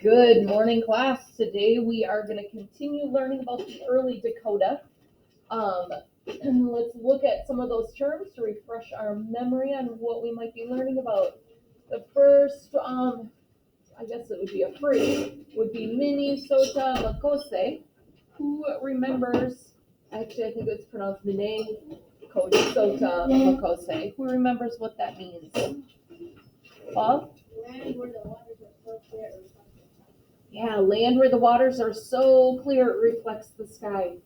Good morning, class. Today we are going to continue learning about the early Dakota. Let's look at some of those terms to refresh our memory on what we might be learning about. The first, I guess it would be a phrase, would be Minnesota Makose. Who remembers, actually I think it's pronounced Minnesota Makose. Who remembers what that means? Paul? Land where the waters are so clear or something. Yeah, land where the waters are so clear it reflects the sky.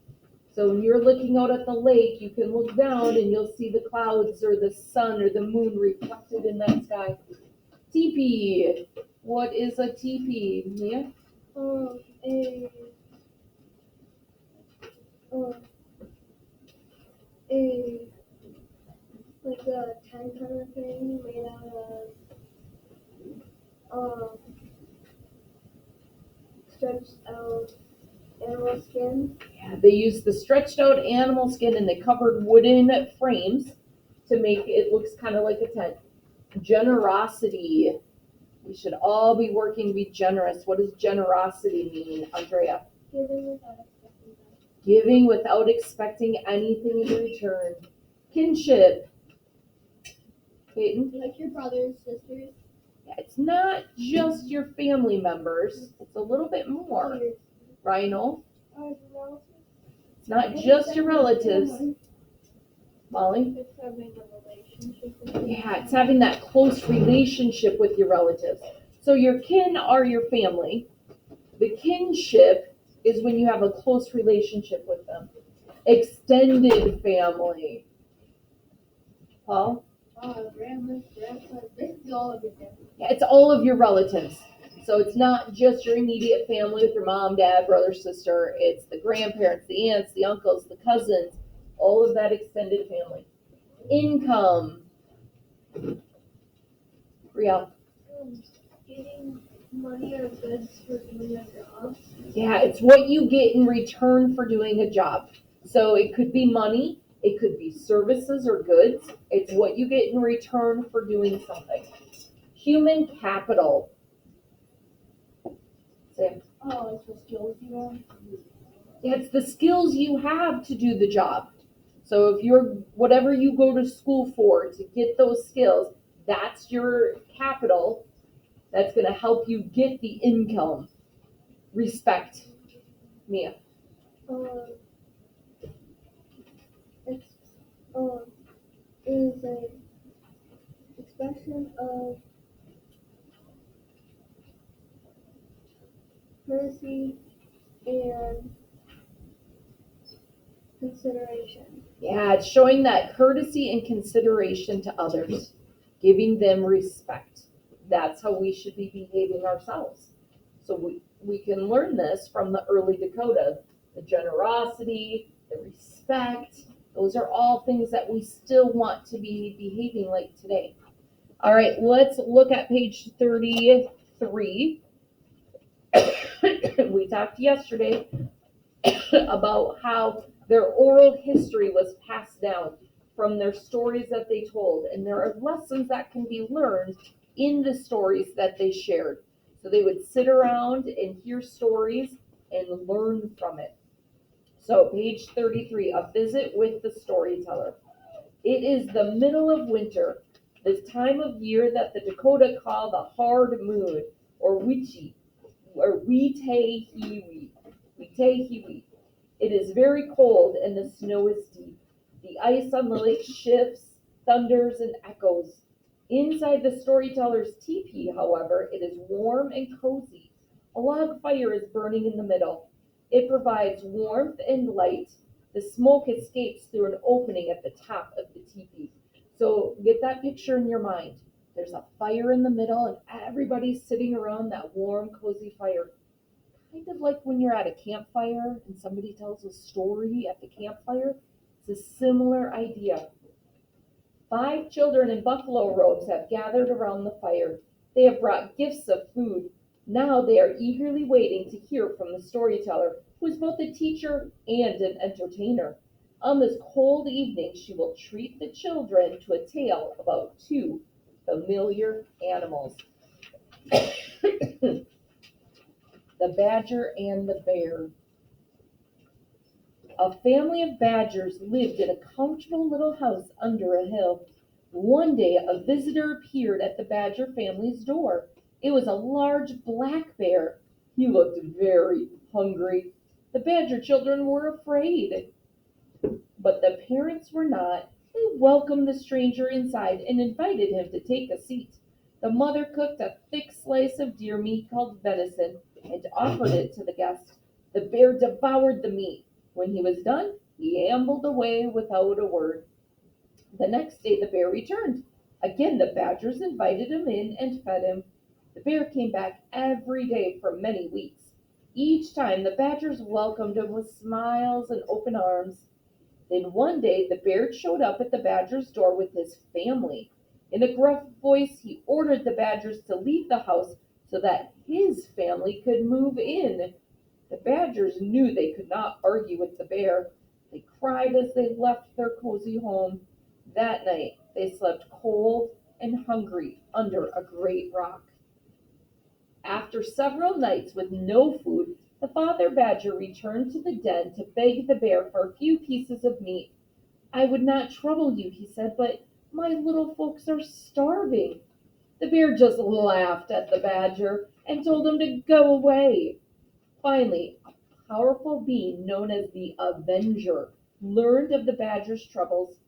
So when you're looking out at the lake, you can look down and you'll see the clouds or the sun or the moon reflected in that sky. Teepee. What is a teepee, Mia? Like a tent kind of thing made out of stretched out animal skin. Yeah, they used the stretched out animal skin and they covered wooden frames to make it looks kind of like a tent. Generosity. We should all be working to be generous. What does generosity mean, Andrea? Giving without expecting Giving without expecting anything in return. Kinship. Peyton? like your brothers, sisters. Yeah, it's not just your family members. It's a little bit more. Rhino? It's not just your relatives. Molly? It's having a relationship with them. Yeah, it's having that close relationship with your relatives. So your kin are your family. The kinship is when you have a close relationship with them. Extended family. Paul? Grandmas, grandpas, basically all of it. Yeah, it's all of your relatives. So it's not just your immediate family with your mom, dad, brother, sister. It's the grandparents, the aunts, the uncles, the cousins, all of that extended family. Income. Riel. Getting money or goods for doing a job. Yeah, it's what you get in return for doing a job. So it could be money, it could be services or goods. It's what you get in return for doing something. Human capital. Sam. Oh, it's the skills you have. Yeah, it's the skills you have to do the job. So if you're, whatever you go to school for to get those skills, that's your capital. That's going to help you get the income. Respect. Mia. It's is a expression of courtesy and consideration. Yeah, it's showing that courtesy and consideration to others, giving them respect. That's how we should be behaving ourselves. So we can learn this from the early Dakota. The generosity, the respect, those are all things that we still want to be behaving like today. All right, let's look at page 33. We talked yesterday about how their oral history was passed down from their stories that they told. And there are lessons that can be learned in the stories that they shared. So they would sit around and hear stories and learn from it. So page 33, a visit with the storyteller. It is the middle of winter, the time of year that the Dakota call the hard moon, or Wichi, or Witehiwi. Witehiwi. It is very cold and the snow is deep. The ice on the lake shifts, thunders, and echoes. Inside the storyteller's teepee, however, it is warm and cozy. A log fire is burning in the middle. It provides warmth and light. The smoke escapes through an opening at the top of the teepee. So get that picture in your mind. There's a fire in the middle and everybody's sitting around that warm, cozy fire. Kind of like when you're at a campfire and somebody tells a story at the campfire. It's a similar idea. 5 children in buffalo robes have gathered around the fire. They have brought gifts of food. Now they are eagerly waiting to hear from the storyteller, who is both a teacher and an entertainer. On this cold evening, she will treat the children to a tale about 2 familiar animals. The Badger and the Bear. A family of badgers lived in a comfortable little house under a hill. One day a visitor appeared at the badger family's door. It was a large black bear. He looked very hungry. The badger children were afraid, but the parents were not. They welcomed the stranger inside and invited him to take a seat. The mother cooked a thick slice of deer meat called venison and offered it to the guest. The bear devoured the meat. When he was done, he ambled away without a word. The next day the bear returned. Again the badgers invited him in and fed him. The bear came back every day for many weeks. Each time the badgers welcomed him with smiles and open arms. Then one day the bear showed up at the badger's door with his family. In a gruff voice he ordered the badgers to leave the house so that his family could move in. The badgers knew they could not argue with the bear. They cried as they left their cozy home. That night they slept cold and hungry under a great rock. After several nights with no food, the father badger returned to the den to beg the bear for a few pieces of meat. "I would not trouble you," he said, "but my little folks are starving." The bear just laughed at the badger and told him to go away. Finally, a powerful being known as the Avenger learned of the badger's troubles.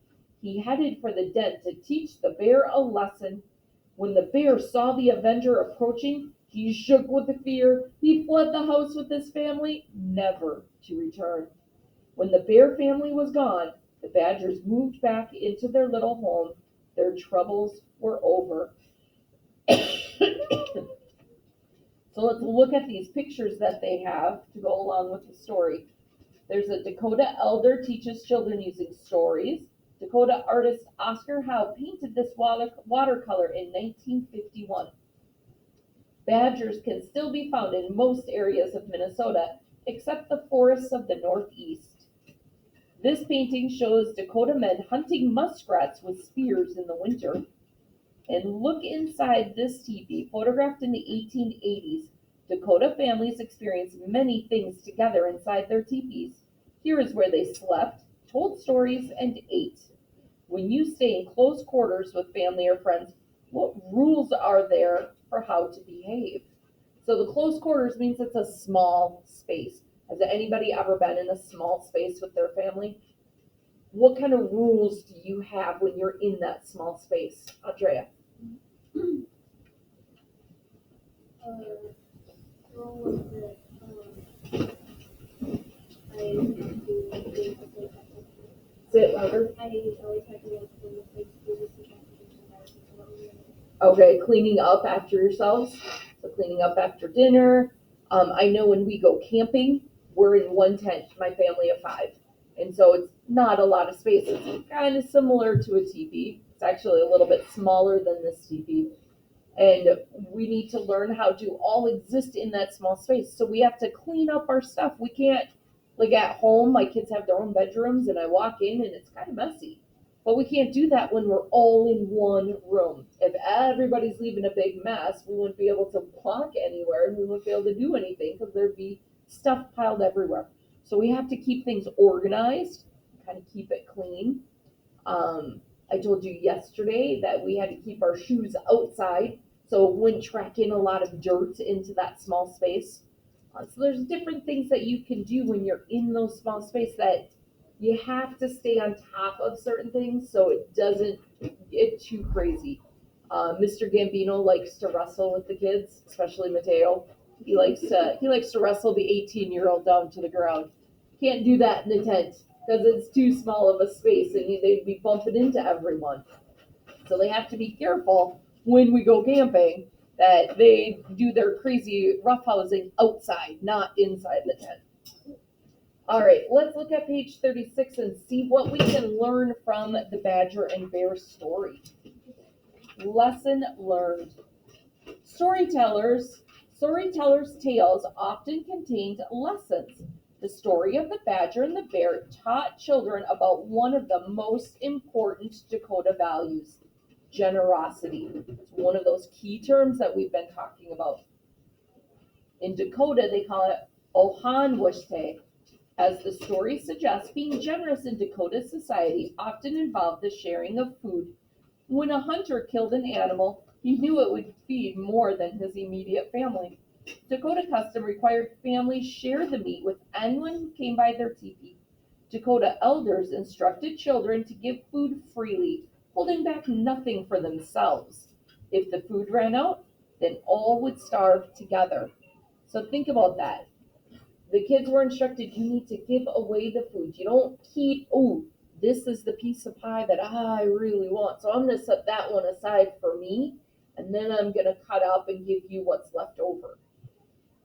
He headed for the den to teach the bear a lesson. When the bear saw the Avenger approaching, he shook with fear. He fled the house with his family, never to return. When the bear family was gone, the badgers moved back into their little home. Their troubles were over. So let's look at these pictures that they have to go along with the story. There's a Dakota elder teaches children using stories. Dakota artist Oscar Howe painted this watercolor in 1951. Badgers can still be found in most areas of Minnesota, except the forests of the Northeast. This painting shows Dakota men hunting muskrats with spears in the winter. And look inside this teepee, photographed in the 1880s. Dakota families experienced many things together inside their teepees. Here is where they slept, told stories, and ate. When you stay in close quarters with family or friends, what rules are there for how to behave? So the close quarters means it's a small space. Has anybody ever been in a small space with their family? What kind of rules do you have when you're in that small space? Andrea? Say it louder. Okay, cleaning up after yourselves. So cleaning up after dinner. I know when we go camping, we're in one tent, my family of 5. And so it's not a lot of space. It's kind of similar to a teepee. It's actually a little bit smaller than this teepee. And we need to learn how to all exist in that small space. So we have to clean up our stuff. We can't, like at home, my kids have their own bedrooms and I walk in and it's kind of messy. But we can't do that when we're all in one room. If everybody's leaving a big mess, we wouldn't be able to walk anywhere and we wouldn't be able to do anything because there'd be stuff piled everywhere. So we have to keep things organized, kind of keep it clean. I told you yesterday that we had to keep our shoes outside so it wouldn't track in a lot of dirt into that small space. So there's different things that you can do when you're in those small space that you have to stay on top of certain things so it doesn't get too crazy. Mr. Gambino likes to wrestle with the kids, especially Mateo. He likes to wrestle the 18-year-old down to the ground. Can't do that in the tent because it's too small of a space and they'd be bumping into everyone. So they have to be careful when we go camping that they do their crazy roughhousing outside, not inside the tent. All right, let's look at page 36 and see what we can learn from the Badger and Bear story. Lesson learned. Storytellers' tales often contained lessons. The story of the Badger and the Bear taught children about one of the most important Dakota values, generosity. It's one of those key terms that we've been talking about. In Dakota, they call it Ohanwashte. As the story suggests, being generous in Dakota society often involved the sharing of food. When a hunter killed an animal, he knew it would feed more than his immediate family. Dakota custom required families share the meat with anyone who came by their teepee. Dakota elders instructed children to give food freely, holding back nothing for themselves. If the food ran out, then all would starve together. So think about that. The kids were instructed you need to give away the food. You don't keep, oh, this is the piece of pie that I really want. So I'm going to set that one aside for me, and then I'm going to cut up and give you what's left over.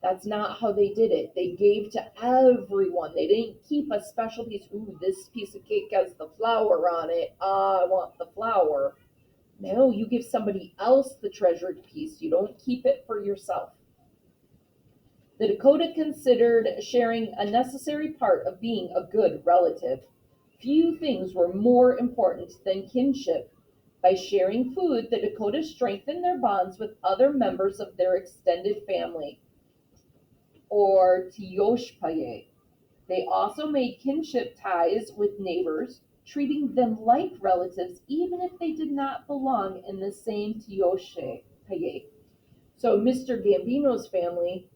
That's not how they did it. They gave to everyone. They didn't keep a special piece. Ooh, this piece of cake has the flour on it. I want the flour. No, you give somebody else the treasured piece. You don't keep it for yourself. The Dakota considered sharing a necessary part of being a good relative. Few things were more important than kinship. By sharing food, the Dakota strengthened their bonds with other members of their extended family, or Tioshpaye. They also made kinship ties with neighbors, treating them like relatives even if they did not belong in the same Tioshpaye. So Mr. Gambino's family,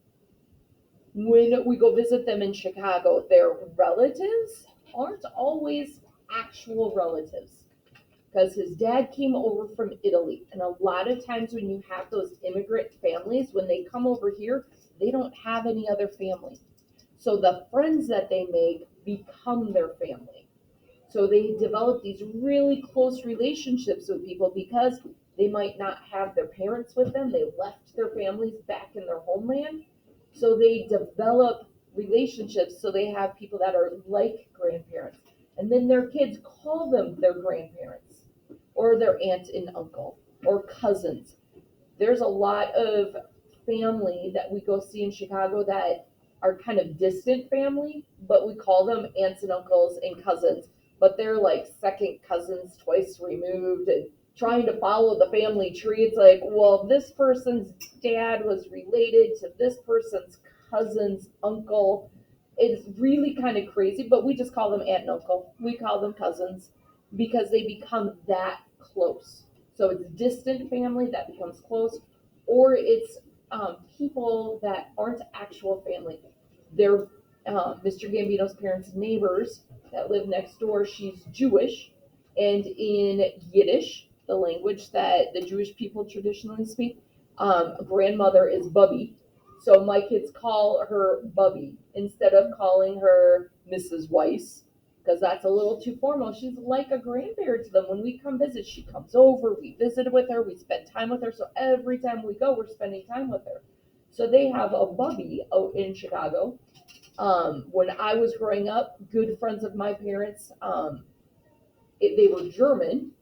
when we go visit them in Chicago, their relatives aren't always actual relatives because his dad came over from Italy. And a lot of times when you have those immigrant families, when they come over here, they don't have any other family. So the friends that they make become their family. So they develop these really close relationships with people because they might not have their parents with them. They left their families back in their homeland. So they develop relationships so they have people that are like grandparents. And then their kids call them their grandparents or their aunt and uncle or cousins. There's a lot of family that we go see in Chicago that are kind of distant family, but we call them aunts and uncles and cousins, but they're like second cousins twice removed and trying to follow the family tree. It's like, well, this person's dad was related to this person's cousin's uncle. It's really kind of crazy, but we just call them aunt and uncle. We call them cousins because they become that close. So it's distant family that becomes close, or it's people that aren't actual family. They're Mr. Gambino's parents' neighbors that live next door. She's Jewish, and in Yiddish, the language that the Jewish people traditionally speak, grandmother is Bubby. So my kids call her Bubby instead of calling her Mrs. Weiss, because that's a little too formal. She's like a grandparent to them. When we come visit, she comes over, we visit with her, we spend time with her. So every time we go, we're spending time with her. So they have a Bubby out in Chicago. When I was growing up, good friends of my parents, they were German,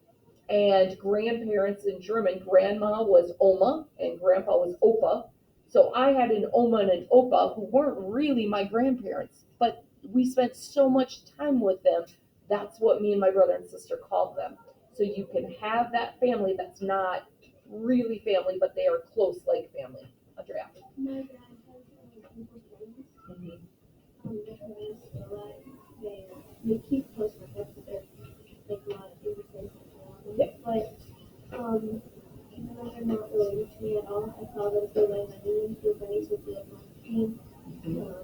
and grandparents in German, grandma was Oma and grandpa was Opa. So I had an Oma and an Opa who weren't really my grandparents, but we spent so much time with them. That's what me and my brother and sister called them. So you can have that family that's not really family, but they are close like family. Andrea. My dad has uncle friends. Mm-hmm. Their friends still alive. They keep close contact with their like not in the same country. Yeah. But even though they're not related to me at all, I call them through my money through buddies with the team. And then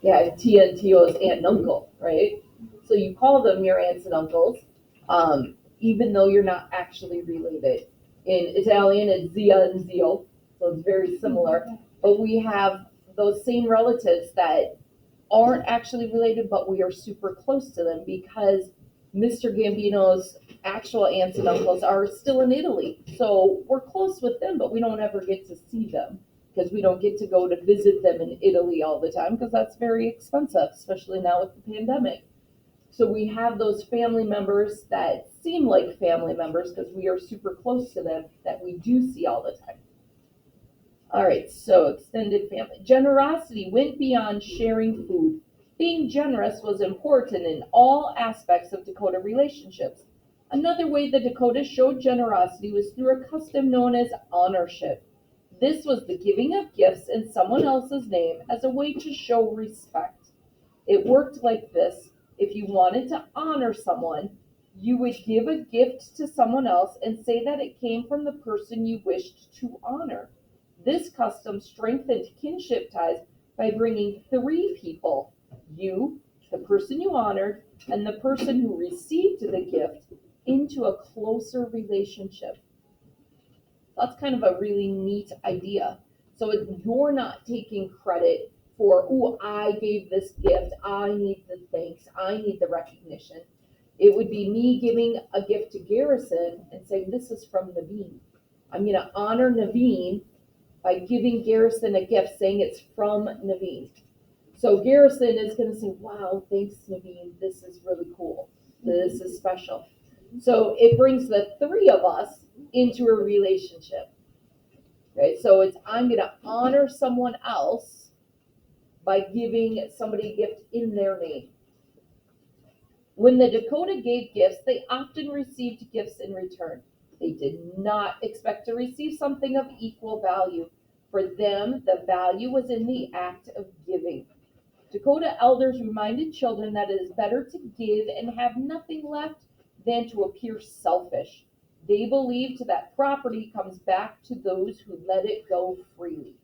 Yeah, tia and tio is aunt and uncle, right? So you call them your aunts and uncles, even though you're not actually related. In Italian, it's zia and zio, so it's very similar. But we have those same relatives that aren't actually related, but we are super close to them because Mr. Gambino's actual aunts and uncles are still in Italy. So we're close with them, but we don't ever get to see them because we don't get to go to visit them in Italy all the time because that's very expensive, especially now with the pandemic. So we have those family members that seem like family members because we are super close to them that we do see all the time. All right, so extended family. Generosity went beyond sharing food. Being generous was important in all aspects of Dakota relationships. Another way the Dakotas showed generosity was through a custom known as honorship. This was the giving of gifts in someone else's name as a way to show respect. It worked like this. If you wanted to honor someone, you would give a gift to someone else and say that it came from the person you wished to honor. This custom strengthened kinship ties by bringing three people, you, the person you honored, and the person who received the gift, into a closer relationship. That's kind of a really neat idea. So you're not taking credit for, oh, I gave this gift, I need the thanks, I need the recognition. It would be me giving a gift to Garrison and saying, this is from Naveen. I'm going to honor Naveen by giving Garrison a gift, saying it's from Naveen. So Garrison is going to say, wow, thanks, Naveen. This is really cool. This is special. So it brings the three of us into a relationship. Right? So it's, I'm going to honor someone else by giving somebody a gift in their name. When the Dakota gave gifts, they often received gifts in return. They did not expect to receive something of equal value. For them, the value was in the act of giving. Dakota elders reminded children that it is better to give and have nothing left than to appear selfish. They believed that property comes back to those who let it go freely.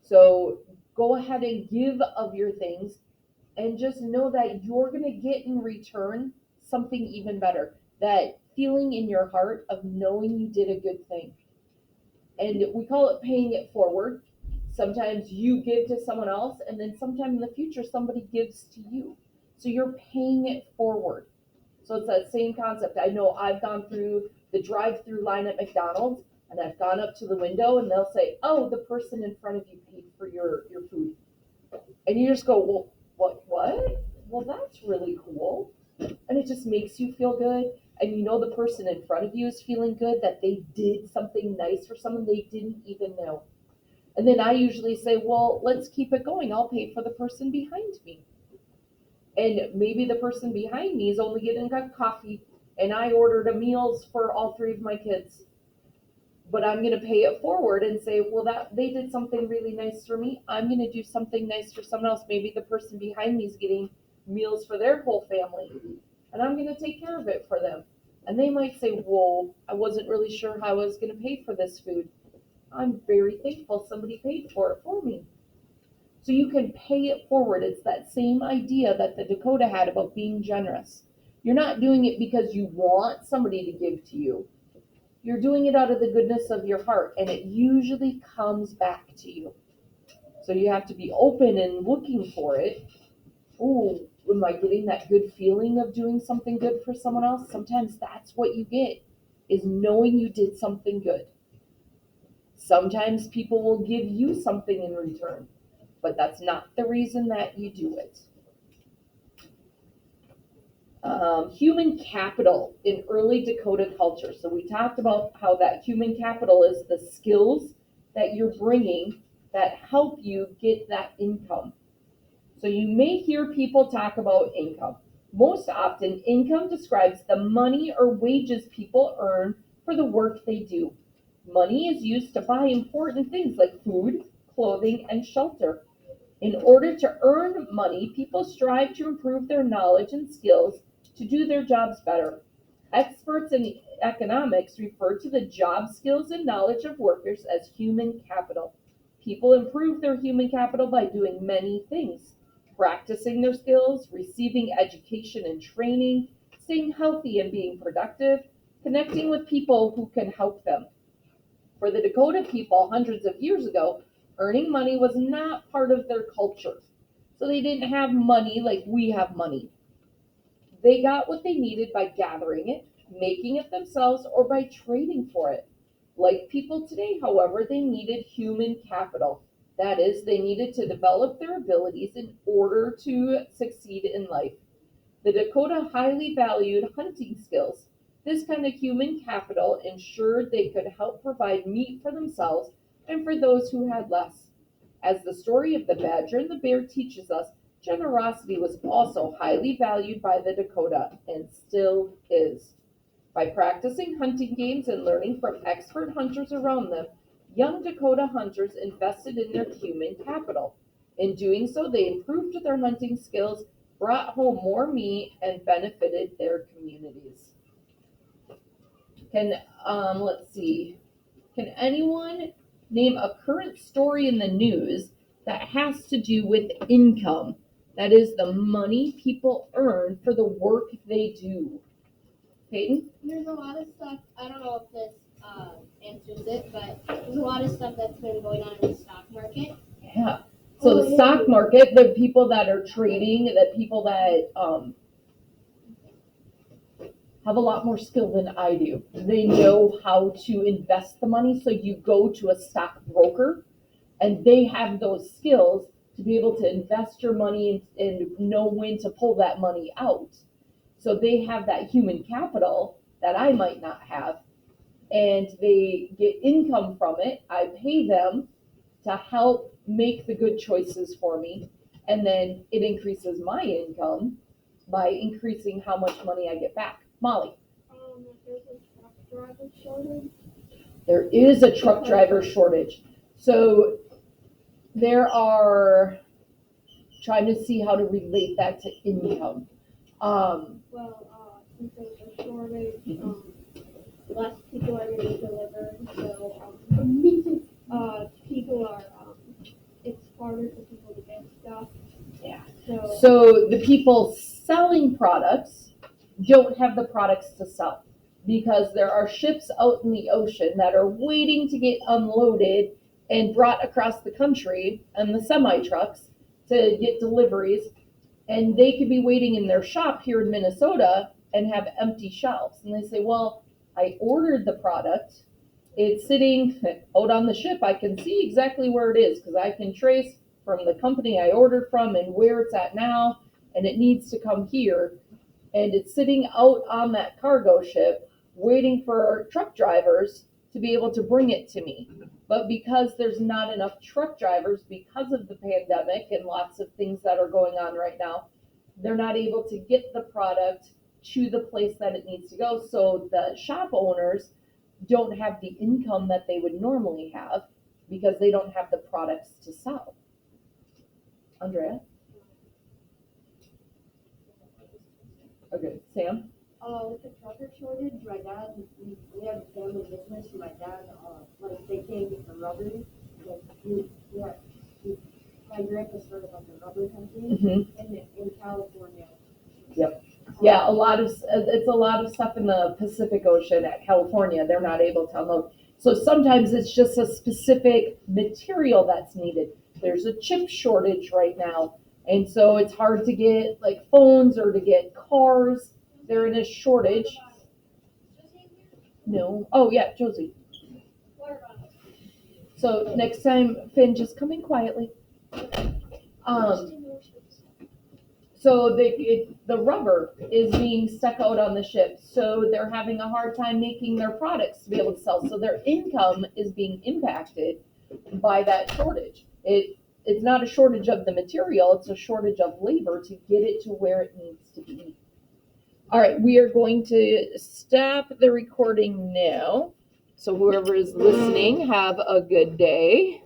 So go ahead and give of your things and just know that you're going to get in return something even better. That feeling in your heart of knowing you did a good thing. And we call it paying it forward. Sometimes you give to someone else, and then sometime in the future, somebody gives to you. So you're paying it forward. So it's that same concept. I know I've gone through the drive-through line at McDonald's, and I've gone up to the window, and they'll say, oh, the person in front of you paid for your food. And you just go, well, what? Well, that's really cool. And it just makes you feel good. And you know the person in front of you is feeling good, that they did something nice for someone they didn't even know. And then I usually say, well, let's keep it going. I'll pay for the person behind me. And maybe the person behind me is only getting a coffee, and I ordered a meals for all three of my kids. But I'm going to pay it forward and say, well, that they did something really nice for me. I'm going to do something nice for someone else. Maybe the person behind me is getting meals for their whole family, and I'm going to take care of it for them. And they might say, whoa, I wasn't really sure how I was going to pay for this food. I'm very thankful somebody paid for it for me. So you can pay it forward. It's that same idea that the Dakota had about being generous. You're not doing it because you want somebody to give to you. You're doing it out of the goodness of your heart, and it usually comes back to you. So you have to be open and looking for it. Ooh, am I getting that good feeling of doing something good for someone else? Sometimes that's what you get, is knowing you did something good. Sometimes people will give you something in return, but that's not the reason that you do it. Human capital in early Dakota culture. So we talked about how that human capital is the skills that you're bringing that help you get that income. So you may hear people talk about income. Most often, income describes the money or wages people earn for the work they do. Money is used to buy important things like food, clothing, and shelter. In order to earn money, people strive to improve their knowledge and skills to do their jobs better. Experts in economics refer to the job skills and knowledge of workers as human capital. People improve their human capital by doing many things: practicing their skills, receiving education and training, staying healthy and being productive, connecting with people who can help them. For the Dakota people hundreds of years ago, earning money was not part of their culture. So they didn't have money like we have money. They got what they needed by gathering it, making it themselves, or by trading for it. Like people today, however, they needed human capital. That is, they needed to develop their abilities in order to succeed in life. The Dakota highly valued hunting skills. This kind of human capital ensured they could help provide meat for themselves and for those who had less. As the story of the badger and the bear teaches us, generosity was also highly valued by the Dakota and still is. By practicing hunting games and learning from expert hunters around them, young Dakota hunters invested in their human capital. In doing so, they improved their hunting skills, brought home more meat, and benefited their communities. Let's see. Can anyone name a current story in the news that has to do with income? That is the money people earn for the work they do. Peyton? There's a lot of stuff, I don't know if this answers it, but there's a lot of stuff that's been going on in the stock market. Yeah. So the stock market, the people that are trading, the people that have a lot more skill than I do. They know how to invest the money. So you go to a stockbroker and they have those skills to be able to invest your money and know when to pull that money out. So they have that human capital that I might not have, and they get income from it. I pay them to help make the good choices for me, and then it increases my income by increasing how much money I get back. Molly? There's a truck driver shortage. There is a truck driver shortage. So there are, trying to see how to relate that to income. Since there's a shortage, less people are going to be delivered, so people are, it's harder for people to get stuff. Yeah. So So the people selling products don't have the products to sell because there are ships out in the ocean that are waiting to get unloaded and brought across the country and the semi trucks to get deliveries, and they could be waiting in their shop here in Minnesota and have empty shelves. And they say, well, I ordered the product. It's sitting out on the ship. I can see exactly where it is because I can trace from the company I ordered from and where it's at now, and it needs to come here. And it's sitting out on that cargo ship waiting for truck drivers to be able to bring it to me. But because there's not enough truck drivers because of the pandemic and lots of things that are going on right now, they're not able to get the product to the place that it needs to go. So the shop owners don't have the income that they would normally have because they don't have the products to sell. Andrea? Okay, Sam? With the trucker shortage, my dad, we have a family business, and my dad, they came with the rubber, my grandpa started like a rubber company in California. Yep. Yeah, it's a lot of stuff in the Pacific Ocean at California. They're not able to unload. So sometimes it's just a specific material that's needed. There's a chip shortage right now. And so it's hard to get like phones or to get cars. They're in a shortage. No. Oh yeah, Josie. So next time, Finn, just come in quietly. So the rubber is being stuck out on the ship, so they're having a hard time making their products to be able to sell. So their income is being impacted by that shortage. It's not a shortage of the material, it's a shortage of labor to get it to where it needs to be. All right, we are going to stop the recording now. So whoever is listening, have a good day.